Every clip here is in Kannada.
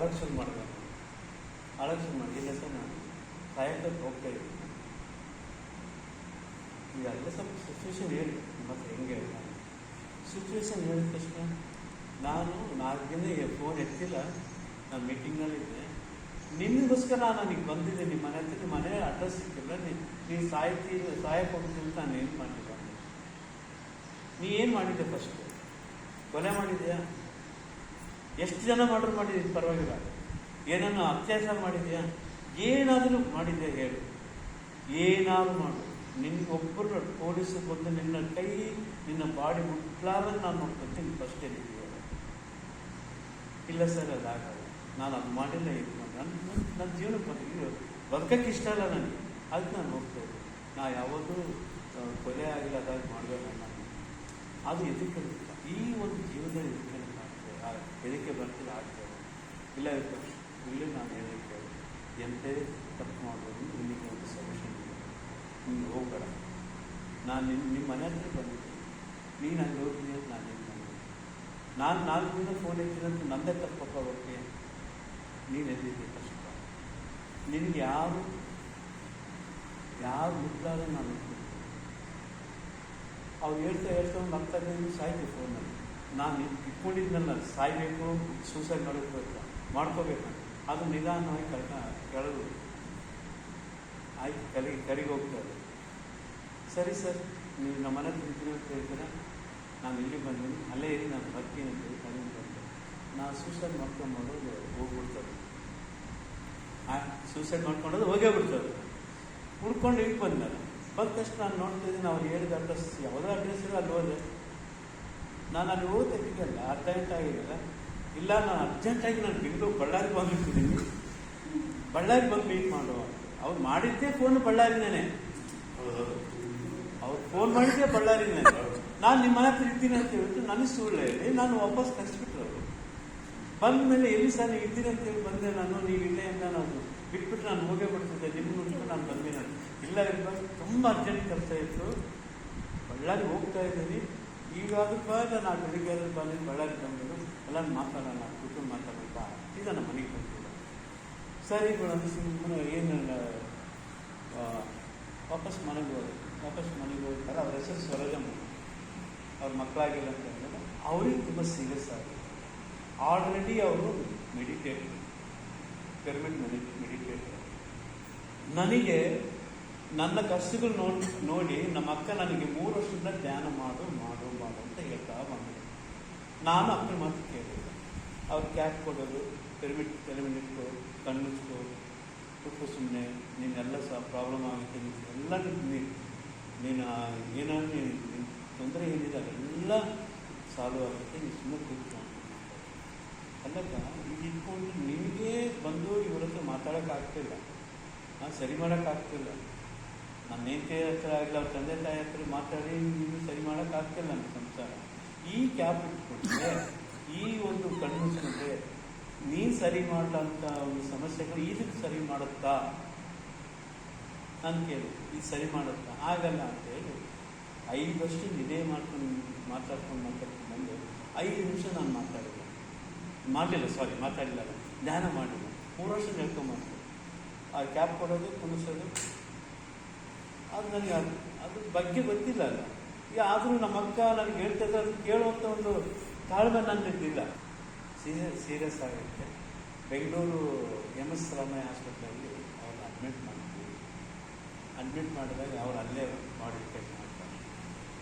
ಅಳಕ್ಷನ್ ಮಾಡಿದೆ. ಅಳಕ್ಷನ್ ಮಾಡಿ ಇಲ್ಲ ಸರ್ ನಾನು ಸಾಯಂಕಾಲಕ್ಕೆ ಹೋಗ್ತಾ ಇದ್ದೀನಿ, ಈಗೆಲ್ಲ ಸ್ವಲ್ಪ ಸಿಚುವೇಶನ್ ಹೇಳಿ ಮತ್ತು ಹೆಂಗೆ ಸಿಚುವೇಶನ್ ಹೇಳಿದ ತಕ್ಷಣ ನಾನು 4 ದಿನ ಫೋನ್ ಎತ್ತಿಲ್ಲ, ನಾನು ಮೀಟಿಂಗ್ನಲ್ಲಿದ್ದೆ. ನಿಮಗೋಸ್ಕರ ನನಗೆ ಬಂದಿದ್ದೆ ನಿಮ್ಮ ಮನೆ ಹತ್ರ, ನಿಮ್ಮ ಮನೆ ಅಡ್ರೆಸ್ ಸಿಕ್ಕಿಲ್ಲ, ನೀನು ಸಾಯಕ್ಕೆ ಹೋಗ್ತೀನಿ ಅಂತ ನಾನು ಏನು ಮಾಡಿಲ್ಲ. ನೀ ಏನು ಮಾಡಿದ್ದೆ? ಫಸ್ಟು ಕೊಲೆ ಮಾಡಿದ್ಯಾ? ಎಷ್ಟು ಜನ ಮಾಡ್ರು ಮಾಡಿದ್ದೀನಿ ಪರವಾಗಿಲ್ಲ, ಏನನ್ನು ಅತ್ಯಾಚಾರ ಮಾಡಿದ್ಯಾ? ಏನಾದರೂ ಮಾಡಿದ್ಯಾ ಹೇಳು, ಏನಾದರೂ ಮಾಡು. ನಿನ್ಗೊಬ್ಬರು ಪೊಲೀಸರು ಬಂದು ನಿನ್ನ ಕೈ ನಿನ್ನ ಬಾಡಿ ಮುಟ್ಲಾರ್ದಂಗೆ ನಾನು ನೋಡ್ಕೊತೀನಿ ಫಸ್ಟ್ ಏನಿದೆಯೋ. ಇಲ್ಲ ಸರ್ ಅದಾಗಲ್ಲ, ನಾನು ಅದು ಮಾಡಿಲ್ಲ, ಇದು ಮಾಡಿ ನನ್ನ ಜೀವನ ಬದುಕಕ್ಕೆ ಇಷ್ಟ ಇಲ್ಲ ನನಗೆ, ಅದಕ್ಕೆ ನಾನು ಹೋಗ್ತಾ ಇದ್ದೆ. ನಾ ಯಾವಾಗೂ ಕೊಲೆ ಆಗಿಲ್ಲ, ಅದಾಗಿ ಮಾಡಬೇಡ ನಾನು. ಅದು ಎದಕ್ಕೆ ಈ ಒಂದು ಜೀವನದಲ್ಲಿ ಎದಕ್ಕೆ ಬರ್ತಿಲ್ಲ ಆಗ್ತದೆ. ಇಲ್ಲ ಇಲ್ಲಿ ನಾನು ಹೇಳಕ್ಕೆ ಎಂತೆ ತಪ್ಪು ಮಾಡ್ಬೋದು, ಇಲ್ಲಿಗೆ ಒಂದು ಸೊಲ್ಯೂಷನ್ ಇದೆ, ನೀನು ಹೋಗ್ಬೇಡ. ನಾನು ನಿಮ್ಮ ಮನೆ ಹತ್ರ ಬಂದಿದ್ದೆ, ನೀನು ಅಲ್ಲಿ ಹೋಗ್ತೀನಿ ಅಂತ ನಾನು ಏನು ಮಾಡಿದೆ? ನಾನು 4 ದಿನ ಫೋನ್ ಎತ್ತಿದಂತ ನಂದೇ ತಪ್ಪಪ್ಪ ಹೋಗಿ ನೀನು ಎದ್ದಿದ್ದೆ ಕಷ್ಟ. ನಿನಗೆ ಯಾರು ಮುಟ್ಟಾದ್ರೆ ನಾನು ಅವ್ರು ಹೇಳ್ತಾ ನಗ್ತಾಯಿದ್ದೀನಿ, ಸಾಯ್ತು ಫೋನಲ್ಲಿ. ನಾನು ಇಟ್ಕೊಂಡಿದ್ನಲ್ಲ ಸಾಯ್ಬೇಕು, ಸೂಸೈಡ್ ಮಾಡ್ಕೋಬೇಕು, ಅದು ನಿಧಾನವಾಗಿ ಕೆಳಗೆ ಆಯ್ತು, ಕಡೆಗೆ ಹೋಗ್ತಾರೆ. ಸರಿ ಸರ್, ನೀವು ನಮ್ಮ ಮನೆ ತಿಂತೀನಿ ಅಂತ ಹೇಳ್ತೀರ, ನಾನು ಇಲ್ಲಿ ಬಂದೀನಿ, ಅಲ್ಲೇ ಇರಿ, ನಾನು ಬರ್ತೀನಿ ಅಂತ ಹೇಳಿ ಕಡೆಗೆ ಬರ್ತೀನಿ. ನಾನು ಸೂಸೈಡ್ ಮಾಡ್ಕೊಂಡೋದು ಹೋಗ್ಬಿಡ್ತಾರೆ, ಸೂಸೈಡ್ ಮಾಡ್ಕೊಂಡೋದು ಹೋಗೇ ಬಿಡ್ತಾರೆ. ಹುಡ್ಕೊಂಡು ಇಲ್ಲಿ ಬಂದ ತಕ್ಷಣ ನಾನು ನೋಡ್ತಿದ್ದೀನಿ, ಅವ್ರು ಹೇಳಿದ ಅಡ್ರೆಸ್ ಯಾವುದೋ ಅಡ್ರೆಸ್ ಇಲ್ಲ, ಅಲ್ಲಿ ಹೋದೆ. ನಾನು ಅಲ್ಲಿ ಹೋಗ್ತಿದ್ದೀನಲ್ಲ, ಅರ್ಜೆಂಟ್ ಆಗಿಲ್ಲ, ಇಲ್ಲ ನಾನು ಅರ್ಜೆಂಟಾಗಿ ನಾನು ಬೆಂಗಳೂರು ಬಳ್ಳಾರಿ ಬಂದುಬಿಟ್ಟಿದ್ದೀನಿ, ಬಳ್ಳಾರಿ ಬಂದು ಮೀಟ್ ಮಾಡುವ. ಅವ್ರು ಮಾಡಿದ್ದೇ ಫೋನ್ ಬಳ್ಳಾರಿನೇ, ಅವ್ರು ಫೋನ್ ಮಾಡಿದ್ದೇ ಬಳ್ಳಾರಿನೇ. ನಾನು ನಿಮ್ಮ ಮನೆ ಹತ್ರ ಇದ್ದೀನಿ ಅಂತ ಹೇಳ್ಬಿಟ್ಟು ನನಗೆ ಸುಳ್ಳು ಹೇಳಿ ನಾನು ವಾಪಸ್ ಕಳಿಸ್ಬಿಟ್ರು. ಅವರು ಬಂದ ಮೇಲೆ ಎಲ್ಲಿ ಸರ್ ನೀವು ಇದ್ದೀನಿ ಅಂತೇಳಿ ಬಂದೆ ನಾನು, ನೀವು ಇಲ್ಲೇ ಅಂತ ನಾನು ಬಿಟ್ಬಿಟ್ಟು ನಾನು ಹೋಗೇ ಬಿಡ್ತಿದ್ದೆ, ನಿಮ್ಮ ಮುಂದೆ ನಾನು ಬಂದೆ. ನಾನು ಇಲ್ಲ ಇರ್ಬಾರ್ದು, ತುಂಬ ಅರ್ಜೆಂಟ್ ಕೆಲಸ ಇತ್ತು, ಬಳ್ಳಾರಿ ಹೋಗ್ತಾ ಇದ್ದೀನಿ, ಈಗಾದರೂ ನಾನು ಬೆಳಿಗ್ಗೆ ಬಂದು ಬಳ್ಳಾರಿ ಬಂದರು, ಎಲ್ಲ ಮಾತಾಡೋಣ, ಕುಟುಂಬ ಮಾತಾಡೋಣ, ಈಗ ನಮ್ಮ ಮನೆಗೆ ಬಂದಿಲ್ಲ. ಸರಿ ಬಿಡು ಸುಮ್ಮನೆ ಏನು ವಾಪಸ್ ಮನೆಗೆ ಹೋಗ್ತಾರೆ. ಅವ್ರ ಹೆಸರು ಸ್ವರಜಮ್ಮ, ಅವ್ರ ಮಕ್ಕಳಾಗಿಲ್ಲ ಅಂತ ಹೇಳಿದ್ರೆ ಅವ್ರಿಗೆ ತುಂಬ ಸೀರಿಯಸ್ ಆಗಿದೆ. ಆಲ್ರೆಡಿ ಅವರು ಮೆಡಿಟೇಟರ್, ಪಿರಮಿಡ್ ಮೆಡಿಟೇಟರ್. ನನಗೆ ನನ್ನ ಕಷ್ಟಗಳು ನೋಡಿ ನಮ್ಮ ಅಕ್ಕ ನನಗೆ 3 ವರ್ಷದಿಂದ ಧ್ಯಾನ ಮಾಡು ಅಂತ ಹೇಳ್ತಾ ಬಂದರು. ನಾನು ಅಕ್ಕನ ಮಾತು ಕೇಳಿಲ್ಲ. ಅವ್ರು ಕ್ಯಾಪ್ ಕೊಡೋದು, ಪಿರಮಿಡ್ ಇಟ್ಕೋ, ಕಣ್ಣುಚ್ಕೋ, ಕೂತ್ಕೋ ಸುಮ್ಮನೆ, ನೀನೆಲ್ಲ ಪ್ರಾಬ್ಲಮ್ ಆಗುತ್ತೆ, ಎಲ್ಲ ನೀನು ಏನೋ ನಿನ್ನ ತೊಂದರೆ ಏನಿದೆ ಅದೆಲ್ಲ ಸಾಲ್ವ್ ಆಗುತ್ತೆ, ನೀನು ಸುಮ್ಮನೆ ಕೂತ್ಕೊ. ಅಲ್ಲಕ್ಕ ಈಗ ಇಟ್ಕೊಂಡು ನಿನಗೆ ಬಂದು ಇವ್ರ ಹತ್ರ ಮಾತಾಡೋಕ್ಕಾಗ್ತಿಲ್ಲ, ಸರಿ ಮಾಡೋಕ್ಕಾಗ್ತಿಲ್ಲ. ನನ್ನ ಹೆಂಡತಿ ಹತ್ರ ಆಗಲಿ, ಅವ್ರ ತಂದೆ ತಾಯಿ ಹತ್ರ ಮಾತಾಡಿ ನೀನು ಸರಿ ಮಾಡೋಕ್ಕಾಗ್ತಿಲ್ಲ ನನ್ನ ಸಂಸಾರ. ಈ ಕ್ಯಾಪ್ ಇಟ್ಕೊಂಡ್ರೆ, ಈ ಒಂದು ಕಣ್ಣುಚ್ಕೊಂಡ್ರೆ ನೀನು ಸರಿ ಮಾಡಲಂತ ಒಂದು ಸಮಸ್ಯೆಗಳು ಇದಕ್ಕೆ ಸರಿ ಮಾಡುತ್ತಾ ನಾನು ಕೇಳಿ, ಇದು ಸರಿ ಮಾಡುತ್ತಾ? ಆಗಲ್ಲ ಅಂತೇಳಿ 5 ವರ್ಷ ಇದೇ ಮಾತಾಡ್ಕೊಂಡು ಬಂದು 5 ನಿಮಿಷ ನಾನು ಮಾತಾಡಿಲ್ಲ, ಧ್ಯಾನ ಮಾಡಿಲ್ಲ. 3 ವರ್ಷ ಹೇಳ್ಕೊಂಬಂದು ಆ ಕ್ಯಾಪ್ ಕೊಡೋದು, ಕುಣಿಸೋದು, ಅದು ನನಗೆ ಅದ್ರ ಬಗ್ಗೆ ಗೊತ್ತಿಲ್ಲ ಅಲ್ಲ. ಈಗ ಆದರೂ ನಮ್ಮ ಅಕ್ಕ ನನಗೆ ಹೇಳ್ತಿದ್ರೆ ಅದು ಕೇಳುವಂಥ ಒಂದು ತಾಳ್ಮೆ ನನ್ನದಿಲ್ಲ. ಸೀರಿಯಸ್ ಆಗುತ್ತೆ. ಬೆಂಗಳೂರು MS ರಾಮಯ್ಯ ಹಾಸ್ಪಿಟ್ಲಲ್ಲಿ ಅವ್ರನ್ನ ಅಡ್ಮಿಟ್ ಮಾಡಿದಾಗ ಅವ್ರು ಅಲ್ಲೇ ಬಾಡಿ ಚೆಕ್ ಮಾಡ್ತಾರೆ.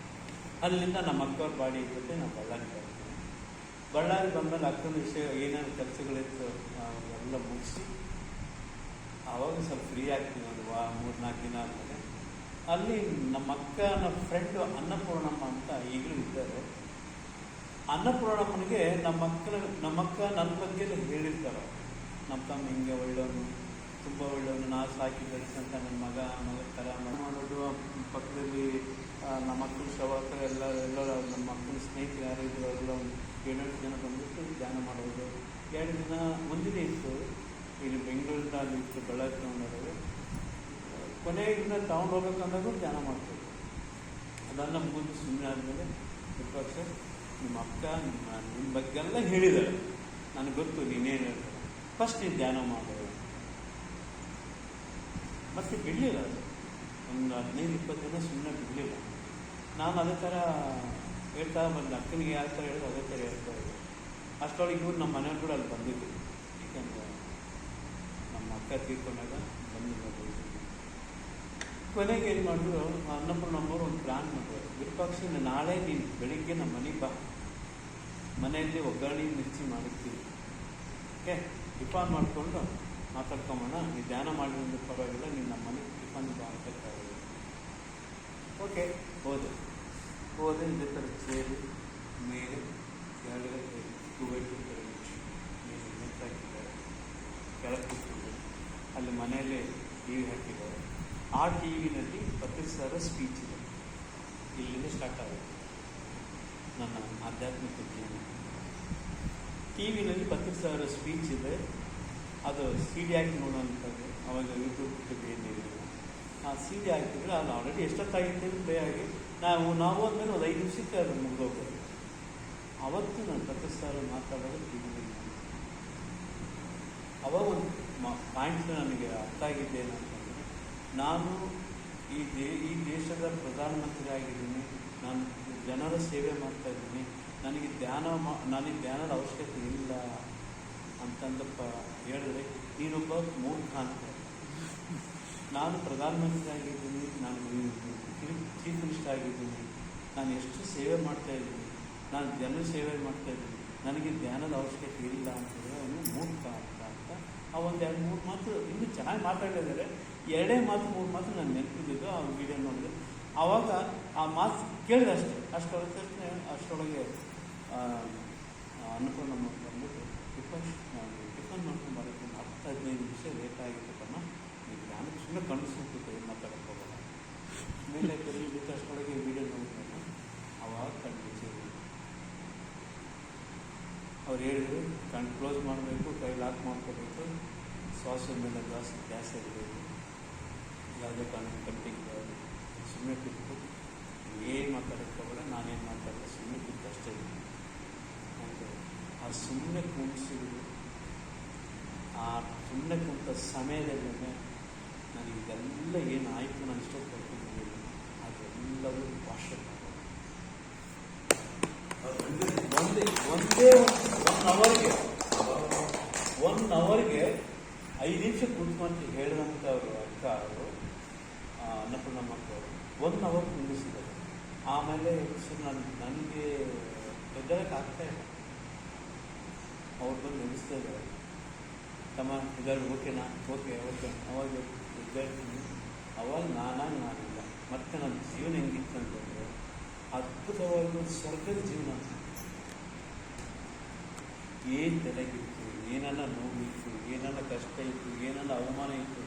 ಅಲ್ಲಿಂದ ನಮ್ಮ ಅಕ್ಕವ್ರ ಬಾಡಿ ಜೊತೆ ನಾವು ಬಳ್ಳಾರಿ ಬಂದಮೇಲೆ ಅಕ್ಕನ ವಿಷಯ ಏನೇನು ಕೆಲಸಗಳಿತ್ತು ಎಲ್ಲ ಮುಗಿಸಿ ಆವಾಗ ಸ್ವಲ್ಪ ಫ್ರೀ ಆಗ್ತೀನಿ. ಒಂದು 3-4 ದಿನ ಆದಮೇಲೆ ಅಲ್ಲಿ ನಮ್ಮ ಅಕ್ಕನ ಫ್ರೆಂಡು ಅನ್ನಪೂರ್ಣಮ್ಮ ಅಂತ ಈಗಲೂ ಇದ್ದಾರೆ. ಅನ್ನಪೂರ್ಣಮ್ಮನಿಗೆ ನಮ್ಮ ಅಕ್ಕ ನನ್ನ ಬಗ್ಗೆ ಹೇಳಿರ್ತಾರೆ. ನಮ್ಮ ತಮ್ಮ ಹಿಂಗೆ ಒಳ್ಳೆಯವನು, ತುಂಬ ಒಳ್ಳೆಯವನು, ನಾ ಸಾಕಿ ಬೆಳೆಸಂತ ನನ್ನ ಮಗ ಥರ ಮಾಡೋದು. ಪಕ್ಕದಲ್ಲಿ ನಮ್ಮ ಮಕ್ಕಳ ಶವ ಹತ್ರ ಎಲ್ಲ ನಮ್ಮ ಮಕ್ಕಳ ಸ್ನೇಹಿತರು ಯಾರು ಇದ್ರು ಅವರೆಲ್ಲ ಒಂದು 7-8 ಜನ ಬಂದ್ಬಿಟ್ಟು ಧ್ಯಾನ ಮಾಡೋದು. 2 ದಿನ ಮುಂದಿನ ಇತ್ತು, ಇಲ್ಲಿ ಬೆಂಗಳೂರಿಂದ ಅಲ್ಲಿ ಇತ್ತು, ಬಳ್ಳಾರಿ ತಗೊಂಡೋದು. ಕೊನೆಯಿಂದ ತಗೊಂಡು ಹೋಗ್ಬೇಕಂದಾಗ ಧ್ಯಾನ ಮಾಡ್ತೀವಿ. ಅದನ್ನು ಮುಗಿದು ಸುಮ್ಮನೆ ಆದಮೇಲೆ ವಿಪಕ್ಷ ನಿಮ್ಮ ಅಕ್ಕ ನಿಮ್ಮ ಬಗ್ಗೆ ಎಲ್ಲ ಹೇಳಿದ್ದಾರೆ, ನನಗೆ ಗೊತ್ತು ನೀನೇನು ಹೇಳ್ತಾರೆ. ಫಸ್ಟ್ ನೀನು ಧ್ಯಾನ ಮಾಡು. ಮತ್ತೆ ಬಿಡಲಿಲ್ಲ ಅದು, ಒಂದು 15-20 ದಿನ ಸುಮ್ಮನೆ ಬಿಡಲಿಲ್ಲ. ನಾನು ಅದೇ ಥರ ಹೇಳ್ತಾ ಬಂದೆ, ಅಕ್ಕನಿಗೆ ಯಾವ ಥರ ಹೇಳಿದ್ರು ಅದೇ ಥರ ಹೇಳ್ತಾ ಇದ್ದೆ. ಅಷ್ಟರೊಳಗೆ ಇವ್ರು ನಮ್ಮ ಮನೆಯವ್ರು ಕೂಡ ಅಲ್ಲಿ ಬಂದಿದ್ದರು, ಏಕೆಂದರೆ ನಮ್ಮ ಅಕ್ಕ ತೀರ್ಕೊಂಡಾಗ ಬಂದಿದ್ದು. ಕೊನೆಗೆ ಏನು ಮಾಡಿದ್ರು, ಅನ್ನಪೂರ್ಣಮ್ಮವ್ರು ಒಂದು ಪ್ಲ್ಯಾನ್ ಮಾಡಿದ್ರು, ವಿರೂಪಾಕ್ಷ ನಾಳೆ ನೀನು ಬೆಳಿಗ್ಗೆ ನಮ್ಮ ಮನೆಗೆ ಬಾ, ಮನೆಯಲ್ಲಿ ಒಗ್ಗರಣೆ ಮಿರ್ಚಿ ಮಾಡಿರ್ತೀವಿ, ಓಕೆ, ಟಿಫಾನ್ ಮಾಡಿಕೊಂಡು ಮಾತಾಡ್ಕೊಂಬೋಣ, ನೀವು ಧ್ಯಾನ ಮಾಡಿದ್ರೆ ಪರವಾಗಿಲ್ಲ, ನೀನು ನಮ್ಮ ಮನೆಗೆ ಟಿಫಾನ್ ಬಾ ಅಂತ ಕರೆಯೋದು. ಓಕೆ, ಹೋದೆ ಇದೇ ಥರ ಚೇರು ಮೇಲೆ ಕೆಳಗಡೆ 2x2 ಮೇಲೆ ನೆಟ್ಟಾಕಿದ್ದಾರೆ, ಕೆಳಗೆ ಕೂತ್ಕೊಂಡು ಅಲ್ಲಿ ಮನೆಯಲ್ಲೇ ಟಿ ವಿ ಹಾಕಿದ್ದಾರೆ. ಆ ಟಿ ವಿನಲ್ಲಿ 25,000 ಸ್ಪೀಚ್ ಇದೆ. ಇಲ್ಲಿಂದ ಸ್ಟಾರ್ಟ್ ಆಗುತ್ತೆ ನನ್ನ ಆಧ್ಯಾತ್ಮಿಕ ಜೀವನ. ಟಿ ವಿನಲ್ಲಿ 25,000 ಸ್ಪೀಚ್ ಇದೆ. ಅದು ಸಿ ಡಿ ಹಾಕಿ ನೋಡೋಂಥದ್ದು. ಅವಾಗ ಯೂಟ್ಯೂಬ್ ಏನಿರಲಿಲ್ಲ. ಆ ಸಿ ಡಿ ಹಾಕಿದ್ರೆ ಅದು ಆಲ್ರೆಡಿ ಎಷ್ಟೊತ್ತಾಗಿತ್ತು ಪ್ಲೇ ಆಗಿ ನಾವು ಅಂದಮೇಲೆ ಒಂದು 5 ನಿಮಿಷಕ್ಕೆ ಅದು ಮುಗಿದೋಗ್ಬೋದು. ಅವತ್ತು ನಾನು 25,000 ಮಾತಾಡೋದು ಟಿ ವಿನಲ್ಲಿ. ಅವಾಗ ಒಂದು ಪಾಯಿಂಟ್ ನನಗೆ ಅರ್ಥ ಆಗಿದ್ದೇನೆ ಅಂತಂದರೆ, ನಾನು ಈ ದೇಶದ ಪ್ರಧಾನಮಂತ್ರಿ ಆಗಿದ್ದೀನಿ, ನಾನು ಜನರ ಸೇವೆ ಮಾಡ್ತಾ ಇದ್ದೀನಿ, ನನಗೆ ಧ್ಯಾನದ ಅವಶ್ಯಕತೆ ಇಲ್ಲ ಅಂತಂದಪ್ಪ ಹೇಳಿದ್ರೆ ನೀನೊಬ್ಬ ಮೂರ್ಖ ಅಂತ. ನಾನು ಪ್ರಧಾನಮಂತ್ರಿ ಆಗಿದ್ದೀನಿ, ನಾನು ಚೀಫ್ ಮಿನಿಸ್ಟರ್ ಆಗಿದ್ದೀನಿ, ನಾನು ಎಷ್ಟು ಸೇವೆ ಮಾಡ್ತಾ ಇದ್ದೀನಿ, ನಾನು ಜನರ ಸೇವೆ ಮಾಡ್ತಾ ಇದ್ದೀನಿ, ನನಗೆ ಧ್ಯಾನದ ಅವಶ್ಯಕತೆ ಇಲ್ಲ ಅಂತಂದರೆ ಅವನು ಮೂರ್ಖ ಅಂತ ಆ ಒಂದು 2-3 ಮಾತು ಇನ್ನೂ ಚೆನ್ನಾಗಿ ಮಾತಾಡಿದ್ದಾರೆ. 2 ಮಾತು 3 ಮಾತು ನಾನು ನೆನಪಿದ್ದು ಆ ವಿಡಿಯೋ ನೋಡಿದೆ. ಆವಾಗ ಆ ಮಾತು ಕೇಳಿದೆ ಅಷ್ಟರೊಳಗೆ ಅನ್ನಪೂರ್ಣಮ್ಮ ಬಂದ್ಬಿಟ್ಟು ಟಿಫನ್ ಮಾಡ್ಕೊಂಡು ಬರೋಕ್ಕೆ 10-15 ನಿಮಿಷ ಲೇಟ್ ಆಗಿತ್ತಪ್ಪ, ನೀವು ನಾನು ಸುಮ್ಮನೆ ಕಣ್ಣಿಸ್ಬಿಟ್ಟು ಮಾತಾಡಕ್ಕೆ ಹೋಗೋಲ್ಲ. ಮೇಲೆ ಬಿಟ್ಟು ಅಷ್ಟರೊಳಗೆ ವಿಡಿಯೋ ನೋಡ್ಕೊಂಡು ಅವಾಗ ಕಣ್ಣಿಸಿ ಅವ್ರು ಹೇಳಿದ್ರು, ಕಣ್ಣು ಕ್ಲೋಸ್ ಮಾಡಬೇಕು, ಕೈ ಲಾಕ್ ಮಾಡ್ಕೋಬೇಕು, ಶ್ವಾಸದ ಮೇಲೆ ಗ್ಯಾಸ್ ಇರಬೇಕು, ಯಾವುದೇ ಕಾರಣಕ್ಕೆ ಕಟ್ಟಿಗೆ ಸುಮ್ಮನೆ ಕೂತು ಏನು ಮಾತಾಡೋಕ್ಕೆ ಹೋಗೋಲ್ಲ, ನಾನೇನು ಮಾತಾಡೋಲ್ಲ, ಸುಮ್ಮನೆ ಕೂತು ಅಷ್ಟೇ ಅಂತ. ಆ ಸುಮ್ಮನೆ ಕೂಡಿಸಿದ್ರು. ಆ ಸುಮ್ಮನೆ ಕೂತ ಸಮಯದಲ್ಲಿ ನನಗೆ ಇದೆಲ್ಲ ಏನಾಯಿತು ನಾನು ಇಷ್ಟಪಡ್ತಿದ್ದೀನಿ ಅದೆಲ್ಲವೂ ಭಾಷೆ ಒಂದೇ 1 ಅವರ್ಗೆ 5 ನಿಮಿಷ ಕೂತ್ಕೊಂಡು ಹೇಳಿದಂಥವ್ರು ಅಕ್ಕ ಅವರು ಅನ್ನಪೂರ್ಣಮ್ಮ ಅವರು 1 ಅವರ್ ಕುಂದಿಸಿದ್ದಾರೆ. ಆಮೇಲೆ ನನಗೆ ಎದ್ದಳಕ್ಕೆ ಆಗ್ತಾ ಇಲ್ಲ. ಅವ್ರು ಬಂದು ನಿಲ್ಲಿಸ್ತಾ ಇದ್ದಾರೆ, ತಮ್ಮ ಇದ್ದಾರೆ, ಓಕೆನಾ, ಓಕೆ ಅವಾಗ ಎದ್ದೇಳ್ತೀನಿ. ಅವಾಗ ನಾನಿಲ್ಲ. ಮತ್ತು ನನ್ನ ಜೀವನ ಹೆಂಗಿತ್ತು ಅಂತಂದರೆ ಅದ್ಭುತವಾಗಿ ಒಂದು ಸ್ವರ್ಗದ ಜೀವನ. ಏನು ತಲೆಗಿತ್ತು, ಏನನ್ನ ನೋವಿತ್ತು, ಏನನ್ನ ಕಷ್ಟ ಇತ್ತು, ಏನನ್ನ ಅವಮಾನ ಇತ್ತು,